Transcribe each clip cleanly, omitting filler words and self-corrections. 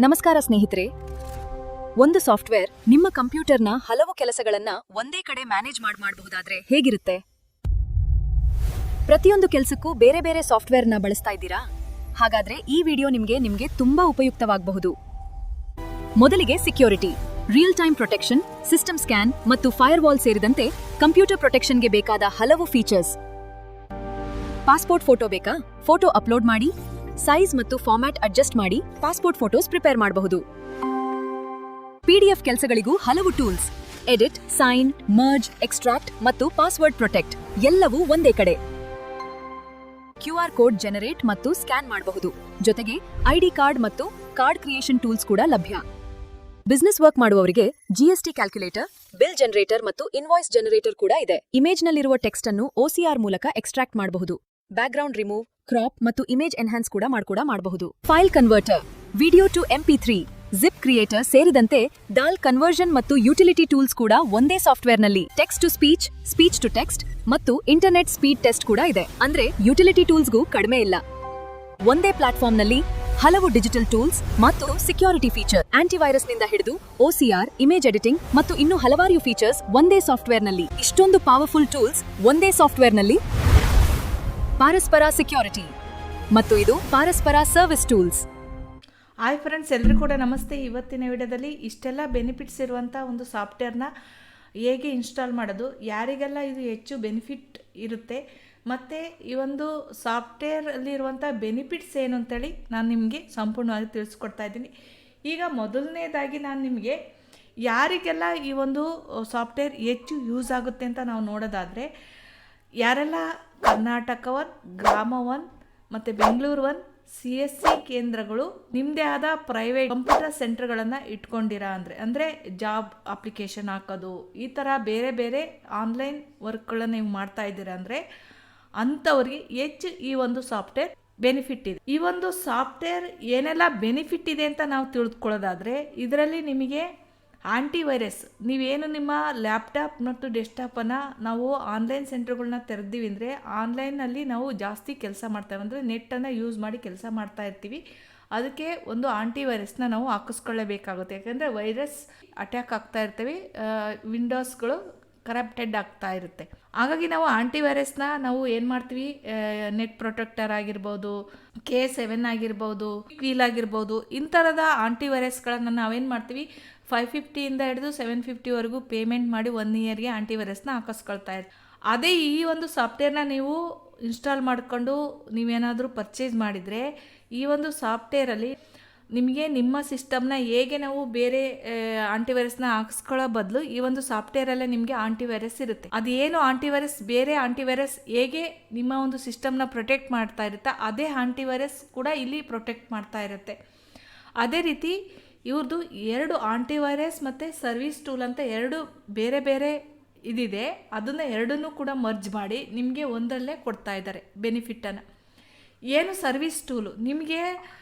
ನಮಸ್ಕಾರ ಸ್ನೇಹಿತರೆ. ಒಂದು ಸಾಫ್ಟ್ವೇರ್ ನಿಮ್ಮ ಕಂಪ್ಯೂಟರ್ನ ಹಲವು ಕೆಲಸಗಳನ್ನ ಒಂದೇ ಕಡೆ ಮ್ಯಾನೇಜ್ ಮಾಡಬಹುದಾದ್ರೆ ಹೇಗಿರುತ್ತೆ? ಪ್ರತಿಯೊಂದು ಕೆಲಸಕ್ಕೂ ಬೇರೆ ಬೇರೆ ಸಾಫ್ಟ್ವೇರ್ನ ಬಳಸ್ತಾ ಇದ್ದೀರಾ? ಹಾಗಾದ್ರೆ ಈ ವಿಡಿಯೋ ನಿಮಗೆ ತುಂಬಾ ಉಪಯುಕ್ತವಾಗಬಹುದು. ಮೊದಲಿಗೆ security, real time protection, system scan ಮತ್ತು ಫೈರ್ವಾಲ್ ಸೇರಿದಂತೆ ಕಂಪ್ಯೂಟರ್ ಪ್ರೊಟೆಕ್ಷನ್ಗೆ ಬೇಕಾದ ಹಲವು ಫೀಚರ್ಸ್. ಪಾಸ್ಪೋರ್ಟ್ ಫೋಟೋ ಬೇಕಾ? ಫೋಟೋ ಅಪ್ಲೋಡ್ ಮಾಡಿ, ಸೈಜ್ ಮತ್ತು ಫಾರ್ಮ್ಯಾಟ್ ಅಡ್ಜಸ್ಟ್ ಮಾಡಿ ಪಾಸ್ಪೋರ್ಟ್ ಫೋಟೋಸ್ ಪ್ರಿಪೇರ್ ಮಾಡಬಹುದು. ಪಿಡಿಎಫ್ ಕೆಲಸಗಳಿಗೂ ಹಲವು tools: edit, sign, merge, extract ಮತ್ತು ಪಾಸ್ವರ್ಡ್ ಪ್ರೊಟೆಕ್ಟ್ ಎಲ್ಲವೂ ಒಂದೇ ಕಡೆ. ಕ್ಯೂಆರ್ ಕೋಡ್ ಜನರೇಟ್ ಮತ್ತು ಸ್ಕ್ಯಾನ್ ಮಾಡಬಹುದು. ಜೊತೆಗೆ ಐಡಿ ಕಾರ್ಡ್ ಮತ್ತು ಕಾರ್ಡ್ ಕ್ರಿಯೇಷನ್ ಟೂಲ್ಸ್ ಕೂಡ ಲಭ್ಯ. ಬಿಸಿನೆಸ್ ವರ್ಕ್ ಮಾಡುವವರಿಗೆ ಜಿಎಸ್ಟಿ ಕ್ಯಾಲ್ಕುಲೇಟರ್, ಬಿಲ್ ಜನರೇಟರ್ ಮತ್ತು ಇನ್ವಾಯ್ಸ್ ಜನರೇಟರ್ ಕೂಡ ಇದೆ. ಇಮೇಜ್ನಲ್ಲಿರುವ ಟೆಕ್ಸ್ಟ್ ಅನ್ನು OCR ಮೂಲಕ ಎಕ್ಸ್ಟ್ರಾಕ್ಟ್ ಮಾಡಬಹುದು. ಬ್ಯಾಕ್ಗ್ರೌಂಡ್ ರಿಮೂವ್, ಕ್ರಾಪ್ ಮತ್ತು ಇಮೇಜ್ ಎನ್ಹಾನ್ಸ್ ಕೂಡ ಮಾಡಬಹುದು. File converter, video to MP3, zip creator ಸೇರಿದಂತೆ ಡಾಲ್ ಕನ್ವರ್ಷನ್ ಮತ್ತು ಯುಟಿಲಿಟಿ ಟೂಲ್ಸ್ ಕೂಡ ಒಂದೇ ಸಾಫ್ಟ್ವೇರ್ನಲ್ಲಿ. Text to speech, speech to text ಮತ್ತು ಇಂಟರ್ನೆಟ್ ಸ್ಪೀಡ್ ಟೆಸ್ಟ್ ಕೂಡ ಇದೆ. ಅಂದ್ರೆ ಯುಟಿಲಿಟಿ ಟೂಲ್ಸ್ಗೂ ಕಡಿಮೆ ಇಲ್ಲ. ಒಂದೇ ಪ್ಲಾಟ್ಫಾರ್ಮ್ನಲ್ಲಿ ಹಲವು ಡಿಜಿಟಲ್ ಟೂಲ್ಸ್ ಮತ್ತು ಸೆಕ್ಯೂರಿಟಿ ಫೀಚರ್, ಆಂಟಿವೈರಸ್ನಿಂದ ಹಿಡಿದು OCR, ಇಮೇಜ್ ಎಡಿಟಿಂಗ್ ಮತ್ತು ಇನ್ನೂ ಹಲವಾರು ಫೀಚರ್ಸ್ ಒಂದೇ ಸಾಫ್ಟ್ವೇರ್ನಲ್ಲಿ. ಇಷ್ಟೊಂದು ಪವರ್ಫುಲ್ ಟೂಲ್ಸ್ ಒಂದೇ ಸಾಫ್ಟ್ವೇರ್ನಲ್ಲಿ. ಪಾರಸ್ಪರ ಸೆಕ್ಯೂರಿಟಿ ಮತ್ತು ಇದು ಪಾರಸ್ಪರ ಸರ್ವಿಸ್ ಟೂಲ್ಸ್. ಹಾಯ್ ಫ್ರೆಂಡ್ಸ್, ಎಲ್ಲರೂ ಕೂಡ ನಮಸ್ತೆ. ಇವತ್ತಿನ ವಿಡಿಯೋದಲ್ಲಿ ಇಷ್ಟೆಲ್ಲ ಬೆನಿಫಿಟ್ಸ್ ಇರುವಂಥ ಒಂದು ಸಾಫ್ಟ್ವೇರ್ನ ಹೇಗೆ ಇನ್ಸ್ಟಾಲ್ ಮಾಡೋದು, ಯಾರಿಗೆಲ್ಲ ಇದು ಹೆಚ್ಚು ಬೆನಿಫಿಟ್ ಇರುತ್ತೆ, ಮತ್ತು ಈ ಒಂದು ಸಾಫ್ಟ್ವೇರಲ್ಲಿರುವಂಥ ಬೆನಿಫಿಟ್ಸ್ ಏನು ಅಂತೇಳಿ ನಾನು ನಿಮಗೆ ಸಂಪೂರ್ಣವಾಗಿ ತಿಳಿಸ್ಕೊಡ್ತಾ ಇದ್ದೀನಿ. ಈಗ ಮೊದಲನೇದಾಗಿ ನಾನು ನಿಮಗೆ ಯಾರಿಗೆಲ್ಲ ಈ ಒಂದು ಸಾಫ್ಟ್ವೇರ್ ಹೆಚ್ಚು ಯೂಸ್ ಆಗುತ್ತೆ ಅಂತ ನಾವು ನೋಡೋದಾದರೆ, ಯಾರೆಲ್ಲ ಕರ್ನಾಟಕ 1, ಗ್ರಾಮ 1 ಮತ್ತು ಬೆಂಗಳೂರು 1 CSC ಕೇಂದ್ರಗಳು ನಿಮ್ಮದೇ ಆದ ಪ್ರೈವೇಟ್ ಕಂಪ್ಯೂಟರ್ ಸೆಂಟರ್ಗಳನ್ನು ಇಟ್ಕೊಂಡಿರ ಅಂದರೆ ಜಾಬ್ ಅಪ್ಲಿಕೇಶನ್ ಹಾಕೋದು, ಈ ಥರ ಬೇರೆ ಬೇರೆ ಆನ್ಲೈನ್ ವರ್ಕ್ಗಳನ್ನು ನೀವು ಮಾಡ್ತಾ ಇದ್ದೀರಾ ಅಂದರೆ ಅಂಥವ್ರಿಗೆ ಹೆಚ್ಚು ಈ ಒಂದು ಸಾಫ್ಟ್ವೇರ್ ಬೆನಿಫಿಟ್ ಇದೆ. ಈ ಒಂದು ಸಾಫ್ಟ್ವೇರ್ ಏನೆಲ್ಲ ಬೆನಿಫಿಟ್ ಇದೆ ಅಂತ ನಾವು ತಿಳಿದುಕೊಳ್ಳೋದಾದರೆ, ಇದರಲ್ಲಿ ನಿಮಗೆ ಆಂಟಿವೈರಸ್, ನೀವೇನು ನಿಮ್ಮ ಲ್ಯಾಪ್ಟಾಪ್ ಮತ್ತು ಡೆಸ್ಕ್ಟಾಪನ್ನು ನಾವು ಆನ್ಲೈನ್ ಸೆಂಟರ್ಗಳನ್ನ ತೆರೆದೀವಿ ಅಂದರೆ ಆನ್ಲೈನಲ್ಲಿ ನಾವು ಜಾಸ್ತಿ ಕೆಲಸ ಮಾಡ್ತೇವೆ, ಅಂದರೆ ನೆಟ್ಟನ್ನು ಯೂಸ್ ಮಾಡಿ ಕೆಲಸ ಮಾಡ್ತಾ ಇರ್ತೀವಿ. ಅದಕ್ಕೆ ಒಂದು ಆಂಟಿವೈರಸ್ನ ನಾವು ಹಾಕಿಸ್ಕೊಳ್ಳೇಬೇಕಾಗುತ್ತೆ. ಯಾಕೆಂದರೆ ವೈರಸ್ ಅಟ್ಯಾಕ್ ಆಗ್ತಾ ಇರ್ತೇವೆ, ವಿಂಡೋಸ್ಗಳು ಕರಪ್ಟೆಡ್ ಆಗ್ತಾ ಇರುತ್ತೆ. ಹಾಗಾಗಿ ನಾವು ಆಂಟಿವೈರಸ್ನ ನಾವು ಏನು ಮಾಡ್ತೀವಿ, ನೆಟ್ ಪ್ರೊಟೆಕ್ಟರ್ ಆಗಿರ್ಬೋದು, K7 ಆಗಿರ್ಬೋದು, ಕ್ವೀಲ್ ಆಗಿರ್ಬೋದು, ಇಂಥರದ ಆಂಟಿವೈರಸ್ಗಳನ್ನು ನಾವೇನು ಮಾಡ್ತೀವಿ, 550 ಹಿಡಿದು 750ವರೆಗೂ ಪೇಮೆಂಟ್ ಮಾಡಿ 1 ಇಯರ್ಗೆ ಆಂಟಿವೈರಸ್ನ ಹಾಕಿಸ್ಕೊಳ್ತಾ ಇರ್ತೀವಿ. ಅದೇ ಈ ಒಂದು ಸಾಫ್ಟ್ವೇರ್ನ ನೀವು ಇನ್ಸ್ಟಾಲ್ ಮಾಡಿಕೊಂಡು ನೀವೇನಾದರೂ ಪರ್ಚೇಸ್ ಮಾಡಿದರೆ, ಈ ಒಂದು ಸಾಫ್ಟ್ವೇರಲ್ಲಿ ನಿಮಗೆ ನಿಮ್ಮ ಸಿಸ್ಟಮ್ನ ಹೇಗೆ ನಾವು ಬೇರೆ ಆಂಟಿವೈರಸ್ನ ಹಾಕಿಸ್ಕೊಳ್ಳೋ ಬದಲು ಈ ಒಂದು ಸಾಫ್ಟ್ವೇರಲ್ಲೇ ನಿಮಗೆ ಆಂಟಿವೈರಸ್ ಇರುತ್ತೆ. ಅದು ಏನು ಆಂಟಿವೈರಸ್, ಬೇರೆ ಆಂಟಿವೈರಸ್ ಹೇಗೆ ನಿಮ್ಮ ಒಂದು ಸಿಸ್ಟಮ್ನ ಪ್ರೊಟೆಕ್ಟ್ ಮಾಡ್ತಾ ಇರುತ್ತೆ, ಅದೇ ಆಂಟಿವೈರಸ್ ಕೂಡ ಇಲ್ಲಿ ಪ್ರೊಟೆಕ್ಟ್ ಮಾಡ್ತಾ ಇರುತ್ತೆ. ಅದೇ ರೀತಿ ಇವ್ರದ್ದು 2 ಆಂಟಿವೈರಸ್ ಮತ್ತು ಸರ್ವಿಸ್ ಟೂಲ್ ಅಂತ 2 ಬೇರೆ ಬೇರೆ ಇದಿದೆ. ಅದನ್ನು ಎರಡನ್ನೂ ಕೂಡ ಮರ್ಜ್ ಮಾಡಿ ನಿಮಗೆ ಒಂದರಲ್ಲೇ ಕೊಡ್ತಾ ಇದ್ದಾರೆ ಬೆನಿಫಿಟ್ಟನ್ನು. ಏನು ಸರ್ವಿಸ್ ಟೂಲು, ನಿಮಗೆ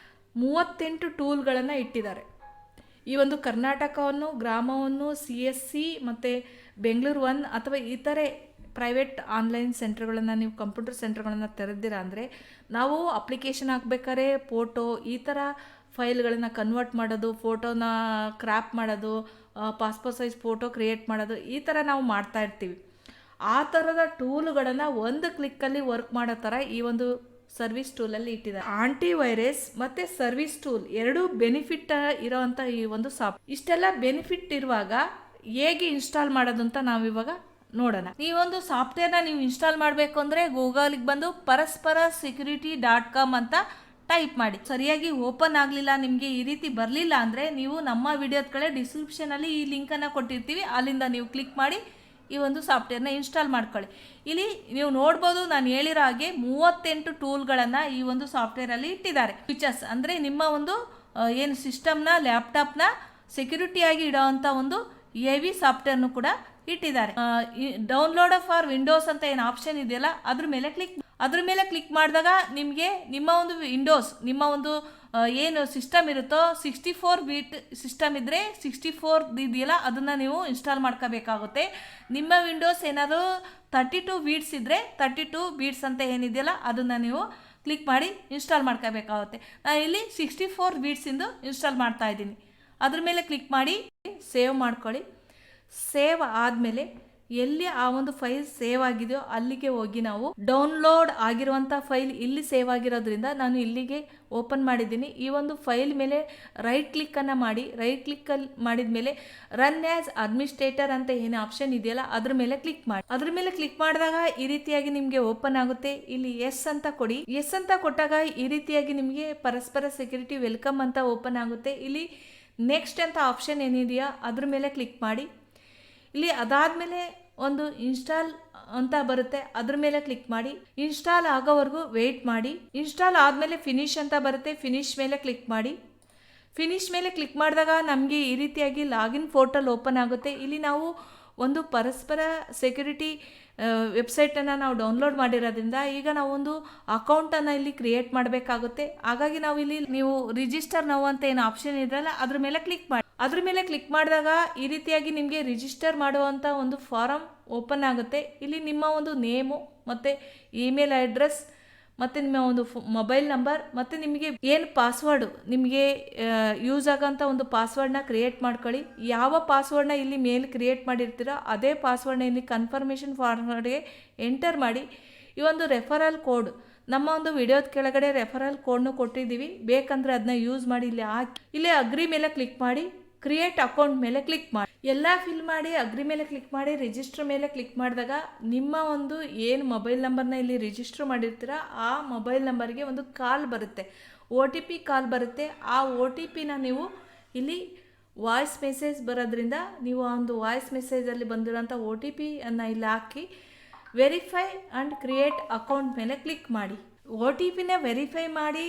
38 ಟೂಲ್ಗಳನ್ನು ಇಟ್ಟಿದ್ದಾರೆ. ಈ ಒಂದು ಕರ್ನಾಟಕವನ್ನು, ಗ್ರಾಮವನ್ನು, CSC ಮತ್ತು ಬೆಂಗಳೂರು 1 ಅಥವಾ ಇತರೆ ಪ್ರೈವೇಟ್ ಆನ್ಲೈನ್ ಸೆಂಟರ್ಗಳನ್ನು ನೀವು ಕಂಪ್ಯೂಟರ್ ಸೆಂಟರ್ಗಳನ್ನು ತೆರೆದಿರ ಅಂದರೆ, ನಾವು ಅಪ್ಲಿಕೇಶನ್ ಹಾಕ್ಬೇಕಾದ್ರೆ ಫೋಟೋ, ಈ ಥರ ಫೈಲ್ಗಳನ್ನು ಕನ್ವರ್ಟ್ ಮಾಡೋದು, ಫೋಟೋನ ಕ್ರಾಪ್ ಮಾಡೋದು, ಪಾಸ್ಪೋರ್ಟ್ ಸೈಜ್ ಫೋಟೋ ಕ್ರಿಯೇಟ್ ಮಾಡೋದು, ಈ ಥರ ನಾವು ಮಾಡ್ತಾ ಇರ್ತೀವಿ. ಆ ಥರದ ಟೂಲ್ಗಳನ್ನು ಒಂದು ಕ್ಲಿಕ್ಕಲ್ಲಿ ವರ್ಕ್ ಮಾಡೋ ಥರ ಈ ಒಂದು ಸರ್ವಿಸ್ ಟೂಲಲ್ಲಿ ಇಟ್ಟಿದ್ದಾರೆ. ಆಂಟಿವೈರಸ್ ಮತ್ತು ಸರ್ವಿಸ್ ಟೂಲ್ 2 ಬೆನಿಫಿಟ್ ಇರೋವಂಥ ಈ ಒಂದು ಇಷ್ಟೆಲ್ಲ ಬೆನಿಫಿಟ್ ಇರುವಾಗ ಹೇಗೆ ಇನ್ಸ್ಟಾಲ್ ಮಾಡೋದು ಅಂತ ನಾವಿವಾಗ ನೋಡೋಣ. ಈ ಒಂದು ಸಾಫ್ಟ್ವೇರ್ನ ನೀವು ಇನ್ಸ್ಟಾಲ್ ಮಾಡಬೇಕು ಅಂದರೆ ಗೂಗಲ್ಗೆ ಬಂದು parasparasecurity.com ಅಂತ ಟೈಪ್ ಮಾಡಿ. ಸರಿಯಾಗಿ ಓಪನ್ ಆಗಲಿಲ್ಲ, ನಿಮಗೆ ಈ ರೀತಿ ಬರಲಿಲ್ಲ ಅಂದರೆ ನೀವು ನಮ್ಮ ವಿಡಿಯೋದ ಕಡೆ ಡಿಸ್ಕ್ರಿಪ್ಷನಲ್ಲಿ ಈ ಲಿಂಕನ್ನು ಕೊಟ್ಟಿರ್ತೀವಿ, ಅಲ್ಲಿಂದ ನೀವು ಕ್ಲಿಕ್ ಮಾಡಿ ಈ ಒಂದು ಸಾಫ್ಟ್ವೇರ್ನ ಇನ್ಸ್ಟಾಲ್ ಮಾಡ್ಕೊಳ್ಳಿ. ಇಲ್ಲಿ ನೀವು ನೋಡ್ಬೋದು, ನಾನು ಹೇಳಿರೋ ಹಾಗೆ 38 ಟೂಲ್ಗಳನ್ನು ಈ ಒಂದು ಸಾಫ್ಟ್ವೇರಲ್ಲಿ ಇಟ್ಟಿದ್ದಾರೆ. ಫೀಚರ್ಸ್ ಅಂದರೆ ನಿಮ್ಮ ಒಂದು ಏನು ಸಿಸ್ಟಮ್ನ, ಲ್ಯಾಪ್ಟಾಪ್ನ ಸೆಕ್ಯೂರಿಟಿಯಾಗಿ ಇಡೋವಂಥ ಒಂದು ಹೆವಿ ಸಾಫ್ಟ್ವೇರ್ನು ಕೂಡ ಇಟ್ಟಿದ್ದಾರೆ. ಡೌನ್ಲೋಡ್ ಫಾರ್ ವಿಂಡೋಸ್ ಅಂತ ಏನು ಆಪ್ಷನ್ ಇದೆಯಲ್ಲ, ಅದ್ರ ಮೇಲೆ ಕ್ಲಿಕ್ ಮಾಡಿದಾಗ ನಿಮಗೆ ನಿಮ್ಮ ಒಂದು ವಿಂಡೋಸ್, ನಿಮ್ಮ ಒಂದು ಏನು ಸಿಸ್ಟಮ್ ಇರುತ್ತೋ 64 ಬೀಟ್ ಸಿಸ್ಟಮ್ ಇದ್ದರೆ 64 ಇದೆಯಲ್ಲ ಅದನ್ನು ನೀವು ಇನ್ಸ್ಟಾಲ್ ಮಾಡ್ಕೋಬೇಕಾಗುತ್ತೆ. ನಿಮ್ಮ ವಿಂಡೋಸ್ ಏನಾದರೂ 32 ಬೀಟ್ಸ್ ಇದ್ದರೆ 32 ಬೀಟ್ಸ್ ಅಂತ ಏನಿದೆಯಲ್ಲ ಅದನ್ನು ನೀವು ಕ್ಲಿಕ್ ಮಾಡಿ ಇನ್ಸ್ಟಾಲ್ ಮಾಡ್ಕೋಬೇಕಾಗುತ್ತೆ. ನಾನು ಇಲ್ಲಿ 64 ಬೀಟ್ಸಿಂದು ಇನ್ಸ್ಟಾಲ್ ಮಾಡ್ತಾ ಇದ್ದೀನಿ. ಅದ್ರ ಮೇಲೆ ಕ್ಲಿಕ್ ಮಾಡಿ ಸೇವ್ ಮಾಡ್ಕೊಳ್ಳಿ. ಸೇವ್ ಆದಮೇಲೆ ಎಲ್ಲಿ ಆ ಒಂದು ಫೈಲ್ ಸೇವ್ ಆಗಿದೆಯೋ ಅಲ್ಲಿಗೆ ಹೋಗಿ ನಾವು ಡೌನ್ಲೋಡ್ ಆಗಿರುವಂಥ ಫೈಲ್ ಇಲ್ಲಿ ಸೇವ್ ಆಗಿರೋದ್ರಿಂದ ನಾನು ಇಲ್ಲಿಗೆ ಓಪನ್ ಮಾಡಿದ್ದೀನಿ. ಈ ಒಂದು ಫೈಲ್ ಮೇಲೆ ರೈಟ್ ಕ್ಲಿಕ್ಕನ್ನು ಮಾಡಿ, ರೈಟ್ ಕ್ಲಿಕ್ಕಲ್ಲಿ ಮಾಡಿದ ಮೇಲೆ ರನ್ ಆ್ಯಸ್ ಅಡ್ಮಿನಿಸ್ಟ್ರೇಟರ್ ಅಂತ ಏನು ಆಪ್ಷನ್ ಇದೆಯಲ್ಲ ಅದ್ರ ಮೇಲೆ ಕ್ಲಿಕ್ ಮಾಡಿ. ಅದ್ರ ಮೇಲೆ ಕ್ಲಿಕ್ ಮಾಡಿದಾಗ ಈ ರೀತಿಯಾಗಿ ನಿಮಗೆ ಓಪನ್ ಆಗುತ್ತೆ. ಇಲ್ಲಿ ಎಸ್ ಅಂತ ಕೊಡಿ. ಎಸ್ ಅಂತ ಕೊಟ್ಟಾಗ ಈ ರೀತಿಯಾಗಿ ನಿಮಗೆ ಪರಸ್ಪರ ಸೆಕ್ಯೂರಿಟಿ ವೆಲ್ಕಮ್ ಅಂತ ಓಪನ್ ಆಗುತ್ತೆ. ಇಲ್ಲಿ ನೆಕ್ಸ್ಟ್ ಅಂತ ಆಪ್ಷನ್ ಏನಿದೆಯಾ ಅದ್ರ ಮೇಲೆ ಕ್ಲಿಕ್ ಮಾಡಿ. ಇಲ್ಲಿ ಅದಾದಮೇಲೆ ಒಂದು ಇನ್ಸ್ಟಾಲ್ ಅಂತ ಬರುತ್ತೆ, ಅದ್ರ ಮೇಲೆ ಕ್ಲಿಕ್ ಮಾಡಿ. ಇನ್ಸ್ಟಾಲ್ ಆಗೋವರೆಗೂ ವೆಯ್ಟ್ ಮಾಡಿ. ಇನ್ಸ್ಟಾಲ್ ಆದಮೇಲೆ ಫಿನಿಶ್ ಅಂತ ಬರುತ್ತೆ, ಫಿನಿಶ್ ಮೇಲೆ ಕ್ಲಿಕ್ ಮಾಡಿ. ಫಿನಿಶ್ ಮೇಲೆ ಕ್ಲಿಕ್ ಮಾಡಿದಾಗ ನಮಗೆ ಈ ರೀತಿಯಾಗಿ ಲಾಗಿನ್ ಪೋರ್ಟಲ್ ಓಪನ್ ಆಗುತ್ತೆ. ಇಲ್ಲಿ ನಾವು ಒಂದು ಪರಸ್ಪರ ಸೆಕ್ಯೂರಿಟಿ ವೆಬ್ಸೈಟನ್ನು ನಾವು ಡೌನ್ಲೋಡ್ ಮಾಡಿರೋದ್ರಿಂದ ಈಗ ನಾವು ಒಂದು ಅಕೌಂಟನ್ನು ಇಲ್ಲಿ ಕ್ರಿಯೇಟ್ ಮಾಡಬೇಕಾಗುತ್ತೆ. ಹಾಗಾಗಿ ನಾವು ಇಲ್ಲಿ ನೀವು ರಿಜಿಸ್ಟರ್ ನಾವು ಅಂತ ಏನು ಆಪ್ಷನ್ ಇದೆಯಲ್ಲ ಅದ್ರ ಮೇಲೆ ಕ್ಲಿಕ್ ಮಾಡಿ. ಅದ್ರ ಮೇಲೆ ಕ್ಲಿಕ್ ಮಾಡಿದಾಗ ಈ ರೀತಿಯಾಗಿ ನಿಮಗೆ ರಿಜಿಸ್ಟರ್ ಮಾಡುವಂಥ ಒಂದು ಫಾರಮ್ ಓಪನ್ ಆಗುತ್ತೆ. ಇಲ್ಲಿ ನಿಮ್ಮ ಒಂದು ನೇಮು ಮತ್ತು ಇಮೇಲ್ ಅಡ್ರೆಸ್ ಮತ್ತು ನಿಮ್ಮ ಒಂದು ಮೊಬೈಲ್ ನಂಬರ್ ಮತ್ತು ನಿಮಗೆ ಏನು ಪಾಸ್ವರ್ಡು ನಿಮಗೆ ಯೂಸ್ ಆಗೋಂಥ ಒಂದು ಪಾಸ್ವರ್ಡನ್ನ ಕ್ರಿಯೇಟ್ ಮಾಡ್ಕೊಳ್ಳಿ. ಯಾವ ಪಾಸ್ವರ್ಡನ್ನ ಇಲ್ಲಿ ಮೇಲೆ ಕ್ರಿಯೇಟ್ ಮಾಡಿರ್ತೀರೋ ಅದೇ ಪಾಸ್ವರ್ಡನ್ನ ಇಲ್ಲಿ ಕನ್ಫರ್ಮೇಷನ್ ಫಾರ್ವರ್ಡ್ಗೆ ಎಂಟರ್ ಮಾಡಿ. ಈ ಒಂದು ರೆಫರಲ್ ಕೋಡ್ ನಮ್ಮ ಒಂದು ವಿಡಿಯೋದ ಕೆಳಗಡೆ ರೆಫರಲ್ ಕೋಡ್ನು ಕೊಟ್ಟಿದ್ದೀವಿ, ಬೇಕಂದರೆ ಅದನ್ನ ಯೂಸ್ ಮಾಡಿ ಇಲ್ಲಿ ಹಾಕಿ. ಇಲ್ಲಿ ಅಗ್ರಿ ಮೇಲೆ ಕ್ಲಿಕ್ ಮಾಡಿ, ಕ್ರಿಯೇಟ್ ಅಕೌಂಟ್ ಮೇಲೆ ಕ್ಲಿಕ್ ಮಾಡಿ. ಎಲ್ಲ ಫಿಲ್ ಮಾಡಿ ಅಗ್ರಿ ಮೇಲೆ ಕ್ಲಿಕ್ ಮಾಡಿ, ರಿಜಿಸ್ಟರ್ ಮೇಲೆ ಕ್ಲಿಕ್ ಮಾಡಿದಾಗ ನಿಮ್ಮ ಒಂದು ಏನು ಮೊಬೈಲ್ ನಂಬರ್ನ ಇಲ್ಲಿ ರಿಜಿಸ್ಟರ್ ಮಾಡಿರ್ತೀರ ಆ ಮೊಬೈಲ್ ನಂಬರ್ಗೆ ಒಂದು ಕಾಲ್ ಬರುತ್ತೆ, OTP ಕಾಲ್ ಬರುತ್ತೆ. ಆ OTPನ ನೀವು ಇಲ್ಲಿ ವಾಯ್ಸ್ ಮೆಸೇಜ್ ಬರೋದ್ರಿಂದ ನೀವು ಆ ಒಂದು ವಾಯ್ಸ್ ಮೆಸೇಜಲ್ಲಿ ಬಂದಿರೋಂಥ OTPಯನ್ನು ಇಲ್ಲಿ ಹಾಕಿ ವೆರಿಫೈ ಆ್ಯಂಡ್ ಕ್ರಿಯೇಟ್ ಅಕೌಂಟ್ ಮೇಲೆ ಕ್ಲಿಕ್ ಮಾಡಿ. OTPನ ವೆರಿಫೈ ಮಾಡಿ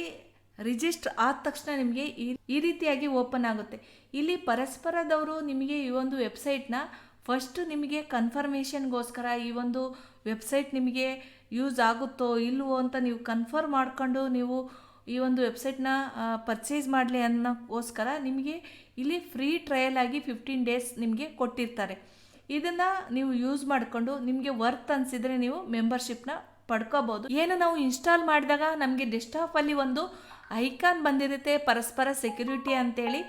ರಿಜಿಸ್ಟರ್ ಆದ ತಕ್ಷಣ ನಿಮಗೆ ಈ ರೀತಿಯಾಗಿ ಓಪನ್ ಆಗುತ್ತೆ. ಇಲ್ಲಿ ಪರಸ್ಪರದವರು ನಿಮಗೆ ಈ ಒಂದು ವೆಬ್ಸೈಟ್ನ ಫಸ್ಟ್ ನಿಮಗೆ ಕನ್ಫರ್ಮೇಷನ್ಗೋಸ್ಕರ ಈ ಒಂದು ವೆಬ್ಸೈಟ್ ನಿಮಗೆ ಯೂಸ್ ಆಗುತ್ತೋ ಇಲ್ವೋ ಅಂತ ನೀವು ಕನ್ಫರ್ಮ್ ಮಾಡ್ಕೊಂಡು ನೀವು ಈ ಒಂದು ವೆಬ್ಸೈಟ್ನ ಪರ್ಚೇಸ್ ಮಾಡಲಿ ಅನ್ನೋಕ್ಕೋಸ್ಕರ ನಿಮಗೆ ಇಲ್ಲಿ ಫ್ರೀ ಟ್ರಯಲ್ ಆಗಿ 15 ಡೇಸ್ ನಿಮಗೆ ಕೊಟ್ಟಿರ್ತಾರೆ. ಇದನ್ನು ನೀವು ಯೂಸ್ ಮಾಡಿಕೊಂಡು ನಿಮಗೆ ವರ್ತ್ ಅನಿಸಿದರೆ ನೀವು ಮೆಂಬರ್ಶಿಪ್ನ ಪಡ್ಕೋಬೋದು. ಏನು ನಾವು ಇನ್ಸ್ಟಾಲ್ ಮಾಡಿದಾಗ ನಮಗೆ ಡೆಸ್ಕ್ಟಾಪಲ್ಲಿ ಒಂದು ಐಕಾನ್ ಬಂದಿರುತ್ತೆ ಪರಸ್ಪರ ಸೆಕ್ಯೂರಿಟಿ ಅಂತೇಳಿ,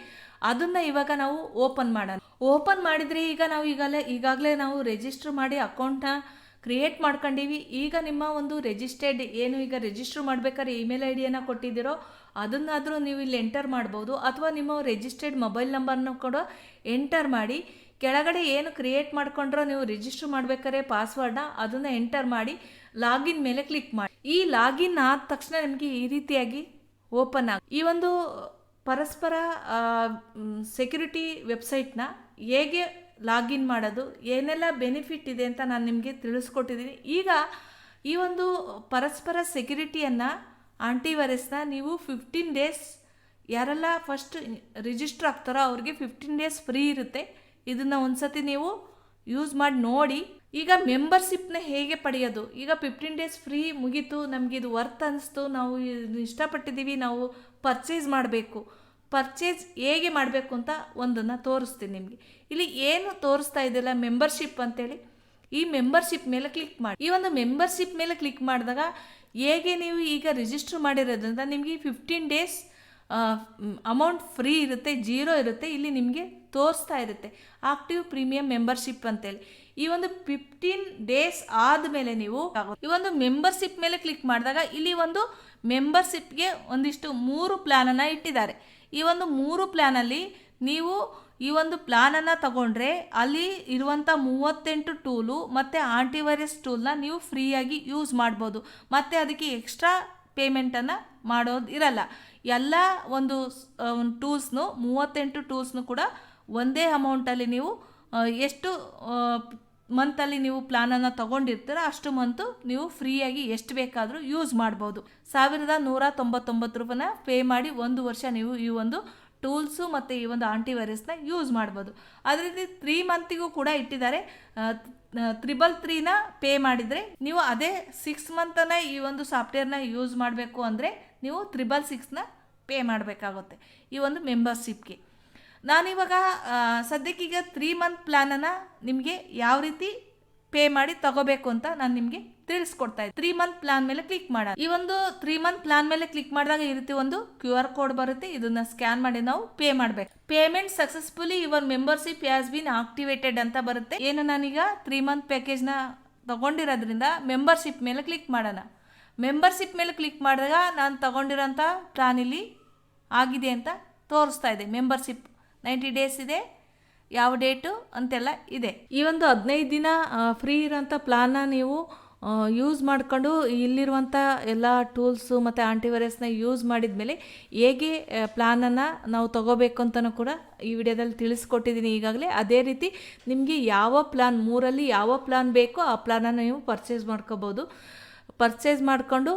ಅದನ್ನು ಇವಾಗ ನಾವು ಓಪನ್ ಮಾಡೋಣ. ಓಪನ್ ಮಾಡಿದರೆ ಈಗ ನಾವು ಈಗಾಗಲೇ ನಾವು ರಿಜಿಸ್ಟರ್ ಮಾಡಿ ಅಕೌಂಟ್ನ ಕ್ರಿಯೇಟ್ ಮಾಡ್ಕೊಂಡಿವಿ. ಈಗ ನಿಮ್ಮ ಒಂದು ರಿಜಿಸ್ಟರ್ಡ್ ಏನು ಈಗ ರಿಜಿಸ್ಟರ್ ಮಾಡ್ಬೇಕಾದ್ರೆ ಇಮೇಲ್ ಐಡಿಯನ್ನು ಕೊಟ್ಟಿದ್ದೀರೋ ಅದನ್ನಾದರೂ ನೀವು ಇಲ್ಲಿ ಎಂಟರ್ ಮಾಡ್ಬೋದು, ಅಥವಾ ನಿಮ್ಮ ರಿಜಿಸ್ಟರ್ಡ್ ಮೊಬೈಲ್ ನಂಬರ್ನ ಕೂಡ ಎಂಟರ್ ಮಾಡಿ. ಕೆಳಗಡೆ ಏನು ಕ್ರಿಯೇಟ್ ಮಾಡ್ಕೊಂಡ್ರೋ ನೀವು ರಿಜಿಸ್ಟರ್ ಮಾಡ್ಬೇಕಾದ್ರೆ ಪಾಸ್ವರ್ಡ್ನ ಅದನ್ನು ಎಂಟರ್ ಮಾಡಿ ಲಾಗಿನ್ ಮೇಲೆ ಕ್ಲಿಕ್ ಮಾಡಿ. ಈ ಲಾಗಿನ್ ಆದ ತಕ್ಷಣ ನಿಮಗೆ ಈ ರೀತಿಯಾಗಿ ಓಪನ್ ಆಗಿ ಈ ಒಂದು ಪರಸ್ಪರ ಸೆಕ್ಯೂರಿಟಿ ವೆಬ್ಸೈಟ್ನ ಹೇಗೆ ಲಾಗಿನ್ ಮಾಡೋದು, ಏನೆಲ್ಲ ಬೆನಿಫಿಟ್ ಇದೆ ಅಂತ ನಾನು ನಿಮಗೆ ತಿಳಿಸ್ಕೊಟ್ಟಿದ್ದೀನಿ. ಈಗ ಈ ಒಂದು ಪರಸ್ಪರ ಸೆಕ್ಯೂರಿಟಿಯನ್ನು ಆಂಟಿವೈರಸ್ನ ನೀವು 15 ಡೇಸ್ ಯಾರೆಲ್ಲ ಫಸ್ಟ್ ರಿಜಿಸ್ಟರ್ ಆಗ್ತಾರೋ ಅವ್ರಿಗೆ 15 ಡೇಸ್ ಫ್ರೀ ಇರುತ್ತೆ. ಇದನ್ನು ಒಂದು ಸತಿ ನೀವು ಯೂಸ್ ಮಾಡಿ ನೋಡಿ. ಈಗ ಮೆಂಬರ್ಶಿಪ್ನ ಹೇಗೆ ಪಡೆಯೋದು, ಈಗ 15 ಡೇಸ್ ಫ್ರೀ ಮುಗೀತು, ನಮಗೆ ಇದು ವರ್ತ್ ಅನ್ನಿಸ್ತು, ನಾವು ಇಷ್ಟಪಟ್ಟಿದ್ದೀವಿ, ನಾವು ಪರ್ಚೇಸ್ ಮಾಡಬೇಕು, ಪರ್ಚೇಸ್ ಹೇಗೆ ಮಾಡಬೇಕು ಅಂತ ಒಂದನ್ನು ತೋರಿಸ್ತೀನಿ ನಿಮಗೆ. ಇಲ್ಲಿ ಏನು ತೋರಿಸ್ತಾ ಇದೆಯಲ್ಲ ಮೆಂಬರ್ಶಿಪ್ ಅಂತೇಳಿ, ಈ ಮೆಂಬರ್ಶಿಪ್ ಮೇಲೆ ಕ್ಲಿಕ್ ಮಾಡಿ. ಈ ಒಂದು ಮೆಂಬರ್ಶಿಪ್ ಮೇಲೆ ಕ್ಲಿಕ್ ಮಾಡಿದಾಗ ಹೇಗೆ ನೀವು ಈಗ ರಿಜಿಸ್ಟರ್ ಮಾಡಿರೋದ್ರಿಂದ ನಿಮಗೆ 15 ಡೇಸ್ ಅಮೌಂಟ್ ಫ್ರೀ ಇರುತ್ತೆ, 0 ಇರುತ್ತೆ. ಇಲ್ಲಿ ನಿಮಗೆ ತೋರಿಸ್ತಾ ಇರುತ್ತೆ ಆಕ್ಟಿವ್ ಪ್ರೀಮಿಯಂ ಮೆಂಬರ್ಶಿಪ್ ಅಂತೇಳಿ. ಈ ಒಂದು 15 ಡೇಸ್ ಆದಮೇಲೆ ನೀವು ಈ ಒಂದು ಮೆಂಬರ್ಶಿಪ್ ಮೇಲೆ ಕ್ಲಿಕ್ ಮಾಡಿದಾಗ ಇಲ್ಲಿ ಒಂದು ಮೆಂಬರ್ಶಿಪ್ಗೆ ಒಂದಿಷ್ಟು 3 ಪ್ಲ್ಯಾನನ್ನು ಇಟ್ಟಿದ್ದಾರೆ. ಈ ಒಂದು 3 ಪ್ಲ್ಯಾನಲ್ಲಿ ನೀವು ಈ ಒಂದು ಪ್ಲ್ಯಾನನ್ನು ತಗೊಂಡ್ರೆ ಅಲ್ಲಿ ಇರುವಂಥ 38 ಟೂಲು ಮತ್ತು ಆಂಟಿವೈರಸ್ ಟೂಲ್ನ ನೀವು ಫ್ರೀಯಾಗಿ ಯೂಸ್ ಮಾಡ್ಬೋದು. ಮತ್ತು ಅದಕ್ಕೆ ಎಕ್ಸ್ಟ್ರಾ ಪೇಮೆಂಟನ್ನು ಮಾಡೋದು ಇರಲ್ಲ. ಎಲ್ಲ ಒಂದು ಟೂಲ್ಸ್ನು 38 ಟೂಲ್ಸ್ನು ಕೂಡ ಒಂದೇ ಅಮೌಂಟಲ್ಲಿ ನೀವು ಎಷ್ಟು ಮಂತಲ್ಲಿ ನೀವು ಪ್ಲಾನನ್ನು ತೊಗೊಂಡಿರ್ತೀರ ಅಷ್ಟು ಮಂತು ನೀವು ಫ್ರೀಯಾಗಿ ಎಷ್ಟು ಬೇಕಾದರೂ ಯೂಸ್ ಮಾಡ್ಬೋದು. 1199 ರೂಪಾಯಿನ ಪೇ ಮಾಡಿ 1 ವರ್ಷ ನೀವು ಈ ಒಂದು ಟೂಲ್ಸು ಮತ್ತು ಈ ಒಂದು ಆಂಟಿವೈರಸ್ನ ಯೂಸ್ ಮಾಡ್ಬೋದು. ಅದೇ ರೀತಿ 3 ಮಂತಿಗೂ ಕೂಡ ಇಟ್ಟಿದ್ದಾರೆ. 333ನ ಪೇ ಮಾಡಿದರೆ ನೀವು ಅದೇ 6 ಮಂತನ್ನು ಈ ಒಂದು ಸಾಫ್ಟ್ವೇರ್ನ ಯೂಸ್ ಮಾಡಬೇಕು ಅಂದರೆ ನೀವು 666ನ ಪೇ ಮಾಡಬೇಕಾಗುತ್ತೆ ಈ ಒಂದು ಮೆಂಬರ್ಶಿಪ್ಗೆ. ನಾನಿವಾಗ ಸದ್ಯಕ್ಕೀಗ 3 ಮಂತ್ ಪ್ಲ್ಯಾನನ್ನು ನಿಮಗೆ ಯಾವ ರೀತಿ ಪೇ ಮಾಡಿ ತಗೋಬೇಕು ಅಂತ ನಾನು ನಿಮಗೆ ತಿಳಿಸ್ಕೊಡ್ತಾ ಇದ್ದೀನಿ. 3 ಮಂತ್ ಪ್ಲಾನ್ ಮೇಲೆ ಕ್ಲಿಕ್ ಮಾಡೋಣ. ಈ ಒಂದು 3 ಮಂತ್ ಪ್ಲಾನ್ ಮೇಲೆ ಕ್ಲಿಕ್ ಮಾಡಿದಾಗ ಈ ರೀತಿ ಒಂದು QR ಕೋಡ್ ಬರುತ್ತೆ. ಇದನ್ನ ಸ್ಕ್ಯಾನ್ ಮಾಡಿ ನಾವು ಪೇ ಮಾಡಬೇಕು. Payment successfully your membership has been activated ಅಂತ ಬರುತ್ತೆ. ಏನು ನಾನೀಗ 3 ಮಂತ್ ಪ್ಯಾಕೇಜ್ನ ತಗೊಂಡಿರೋದ್ರಿಂದ ಮೆಂಬರ್ಶಿಪ್ ಮೇಲೆ ಕ್ಲಿಕ್ ಮಾಡೋಣ. ಮೆಂಬರ್ಶಿಪ್ ಮೇಲೆ ಕ್ಲಿಕ್ ಮಾಡಿದಾಗ ನಾನು ತಗೊಂಡಿರೋಂಥ ಪ್ಲಾನ್ ಇಲ್ಲಿ ಆಗಿದೆ ಅಂತ ತೋರಿಸ್ತಾ ಇದೆ. ಮೆಂಬರ್ಶಿಪ್ 90 ಡೇಸ್ ಇದೆ, ಯಾವ ಡೇಟು ಅಂತೆಲ್ಲ ಇದೆ. ಈ ಒಂದು 15 ದಿನ ಫ್ರೀ ಇರೋಂಥ ಪ್ಲಾನ್ನ ನೀವು ಯೂಸ್ ಮಾಡಿಕೊಂಡು ಇಲ್ಲಿರುವಂಥ ಎಲ್ಲ ಟೂಲ್ಸು ಮತ್ತು ಆಂಟಿವೈರಸ್ನ ಯೂಸ್ ಮಾಡಿದ ಮೇಲೆ ಹೇಗೆ ಪ್ಲಾನನ್ನು ನಾವು ತೊಗೋಬೇಕು ಅಂತಲೂ ಕೂಡ ಈ ವಿಡಿಯೋದಲ್ಲಿ ತಿಳಿಸ್ಕೊಟ್ಟಿದ್ದೀನಿ ಈಗಾಗಲೇ. ಅದೇ ರೀತಿ ನಿಮಗೆ ಯಾವ ಪ್ಲಾನ್ 3ರಲ್ಲಿ ಯಾವ ಪ್ಲಾನ್ ಬೇಕೋ ಆ ಪ್ಲಾನನ್ನು ನೀವು ಪರ್ಚೇಸ್ ಮಾಡ್ಕೋಬೋದು. ಪರ್ಚೇಸ್ ಮಾಡಿಕೊಂಡು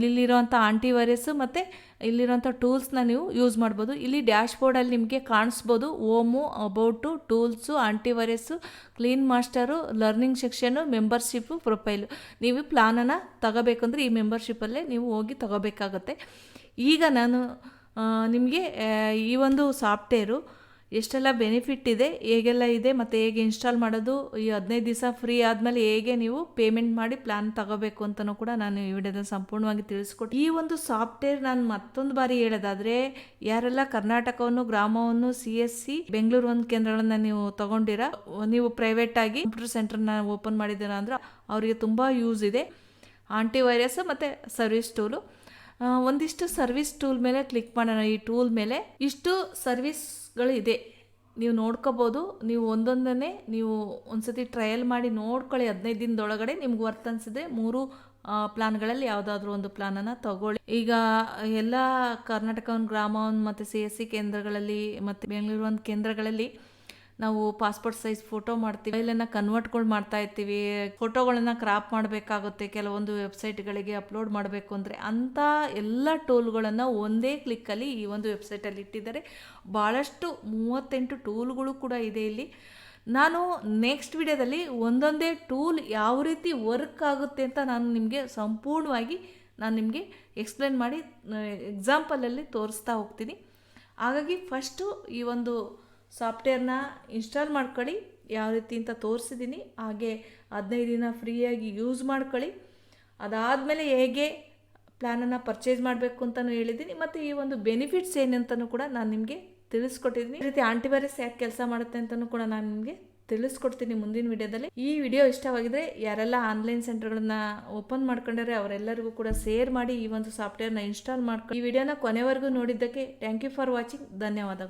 ಇಲ್ಲಿರೋಂಥ ಆಂಟಿವೈರಸ್ಸು ಮತ್ತು ಇಲ್ಲಿರೋಂಥ ಟೂಲ್ಸ್ನ ನೀವು ಯೂಸ್ ಮಾಡ್ಬೋದು. ಇಲ್ಲಿ ಡ್ಯಾಶ್ ಬೋರ್ಡಲ್ಲಿ ನಿಮಗೆ ಕಾಣಿಸ್ಬೋದು home, about, tools, antivirus, clean master, learning section, membership, profile. ನೀವು ಪ್ಲಾನನ್ನು ತಗೋಬೇಕಂದ್ರೆ ಈ ಮೆಂಬರ್ಶಿಪ್ಪಲ್ಲೇ ನೀವು ಹೋಗಿ ತಗೋಬೇಕಾಗತ್ತೆ. ಈಗ ನಾನು ನಿಮಗೆ ಈ ಒಂದು ಸಾಫ್ಟ್ವೇರು ಎಷ್ಟೆಲ್ಲ ಬೆನಿಫಿಟ್ ಇದೆ, ಹೇಗೆಲ್ಲ ಇದೆ ಮತ್ತು ಹೇಗೆ ಇನ್ಸ್ಟಾಲ್ ಮಾಡೋದು, ಈ 15 ದಿವಸ ಫ್ರೀ ಆದಮೇಲೆ ಹೇಗೆ ನೀವು ಪೇಮೆಂಟ್ ಮಾಡಿ ಪ್ಲಾನ್ ತಗೋಬೇಕು ಅಂತಲೂ ಕೂಡ ನಾನು ಈ ವಿಡಿಯೋದಲ್ಲಿ ಸಂಪೂರ್ಣವಾಗಿ ತಿಳಿಸ್ಕೊಟ್ಟು, ಈ ಒಂದು ಸಾಫ್ಟ್ವೇರ್ ನಾನು ಮತ್ತೊಂದು ಬಾರಿ ಹೇಳೋದಾದರೆ ಯಾರೆಲ್ಲ ಕರ್ನಾಟಕವನ್ನು, ಗ್ರಾಮವನ್ನು, CSC ಬೆಂಗಳೂರು ಒಂದು ಕೇಂದ್ರಗಳನ್ನು ನೀವು ತಗೊಂಡಿರ, ನೀವು ಪ್ರೈವೇಟಾಗಿ ಕಂಪ್ಯೂಟರ್ ಸೆಂಟರ್ನ ಓಪನ್ ಮಾಡಿದ್ದೀರ ಅಂದರೆ ಅವರಿಗೆ ತುಂಬ ಯೂಸ್ ಇದೆ. ಆಂಟಿವೈರಸ್ ಮತ್ತು ಸರ್ವಿಸ್ ಟೂಲು, ಒಂದಿಷ್ಟು ಸರ್ವಿಸ್ ಟೂಲ್ ಮೇಲೆ ಕ್ಲಿಕ್ ಮಾಡೋಣ. ಈ ಟೂಲ್ ಮೇಲೆ ಇಷ್ಟು ಸರ್ವಿಸ್ಗಳು ಇದೆ, ನೀವು ನೋಡ್ಕೋಬೋದು. ನೀವು ಒಂದೊಂದನ್ನೇ ನೀವು ಒಂದ್ಸತಿ ಟ್ರಯಲ್ ಮಾಡಿ ನೋಡ್ಕೊಳ್ಳಿ. 15 ದಿನದೊಳಗಡೆ ನಿಮ್ಗೆ ವರ್ತ್ ಅನಿಸಿದ್ರೆ 3 ಪ್ಲಾನ್ಗಳಲ್ಲಿ ಯಾವುದಾದ್ರೂ ಒಂದು ಪ್ಲಾನನ್ನು ತಗೊಳ್ಳಿ. ಈಗ ಎಲ್ಲ ಕರ್ನಾಟಕ ಒಂದು ಗ್ರಾಮ ಒಂದು ಮತ್ತು CSC ಕೇಂದ್ರಗಳಲ್ಲಿ ಮತ್ತು ಬೆಂಗಳೂರು ಒಂದು ಕೇಂದ್ರಗಳಲ್ಲಿ ನಾವು ಪಾಸ್ಪೋರ್ಟ್ ಸೈಜ್ ಫೋಟೋ ಮಾಡ್ತೀವಿ, ಫೈಲನ್ನು ಕನ್ವರ್ಟ್ಗಳು ಮಾಡ್ತಾ ಇರ್ತೀವಿ, ಫೋಟೋಗಳನ್ನು ಕ್ರಾಪ್ ಮಾಡಬೇಕಾಗುತ್ತೆ, ಕೆಲವೊಂದು ವೆಬ್ಸೈಟ್ಗಳಿಗೆ ಅಪ್ಲೋಡ್ ಮಾಡಬೇಕು ಅಂದರೆ ಅಂಥ ಎಲ್ಲ ಟೂಲ್ಗಳನ್ನು ಒಂದೇ ಕ್ಲಿಕ್ಕಲ್ಲಿ ಈ ಒಂದು ವೆಬ್ಸೈಟಲ್ಲಿ ಇಟ್ಟಿದ್ದಾರೆ. ಭಾಳಷ್ಟು 38 ಟೂಲ್ಗಳು ಕೂಡ ಇದೆ ಇಲ್ಲಿ. ನಾನು ನೆಕ್ಸ್ಟ್ ವಿಡಿಯೋದಲ್ಲಿ ಒಂದೊಂದೇ ಟೂಲ್ ಯಾವ ರೀತಿ ವರ್ಕ್ ಆಗುತ್ತೆ ಅಂತ ನಾನು ನಿಮಗೆ ಸಂಪೂರ್ಣವಾಗಿ ನಿಮಗೆ ಎಕ್ಸ್ಪ್ಲೇನ್ ಮಾಡಿ ಎಕ್ಸಾಂಪಲಲ್ಲಿ ತೋರಿಸ್ತಾ ಹೋಗ್ತೀನಿ. ಹಾಗಾಗಿ ಫಸ್ಟು ಈ ಒಂದು ಸಾಫ್ಟ್ವೇರ್ನ ಇನ್ಸ್ಟಾಲ್ ಮಾಡ್ಕೊಳ್ಳಿ. ಯಾವ ರೀತಿ ಅಂತ ತೋರಿಸಿದ್ದೀನಿ, ಹಾಗೆ 15 ದಿನ ಫ್ರೀಯಾಗಿ ಯೂಸ್ ಮಾಡ್ಕೊಳ್ಳಿ. ಅದಾದಮೇಲೆ ಹೇಗೆ ಪ್ಲ್ಯಾನನ್ನು ಪರ್ಚೇಸ್ ಮಾಡಬೇಕು ಅಂತಲೂ ಹೇಳಿದ್ದೀನಿ ಮತ್ತು ಈ ಒಂದು ಬೆನಿಫಿಟ್ಸ್ ಏನಂತಲೂ ಕೂಡ ನಾನು ನಿಮಗೆ ತಿಳಿಸ್ಕೊಟ್ಟಿದ್ದೀನಿ. ಈ ರೀತಿ ಆಂಟಿವೈರಸ್ ಯಾಕೆ ಕೆಲಸ ಮಾಡುತ್ತೆ ಅಂತಲೂ ಕೂಡ ನಾನು ನಿಮಗೆ ತಿಳಿಸ್ಕೊಡ್ತೀನಿ ಮುಂದಿನ ವಿಡಿಯೋದಲ್ಲಿ. ಈ ವಿಡಿಯೋ ಇಷ್ಟವಾಗಿದ್ದರೆ ಯಾರೆಲ್ಲ ಆನ್ಲೈನ್ ಸೆಂಟರ್ಗಳನ್ನ ಓಪನ್ ಮಾಡ್ಕೊಂಡ್ರೆ ಅವರೆಲ್ಲರಿಗೂ ಕೂಡ ಶೇರ್ ಮಾಡಿ ಈ ಒಂದು ಸಾಫ್ಟ್ವೇರ್ನ ಇನ್ಸ್ಟಾಲ್ ಮಾಡ್ಕೊಂಡು ಈ ವಿಡಿಯೋನ ಕೊನೆವರೆಗೂ ನೋಡಿದ್ದಕ್ಕೆ ಥ್ಯಾಂಕ್ ಯು ಫಾರ್ ವಾಚಿಂಗ್. ಧನ್ಯವಾದಗಳು.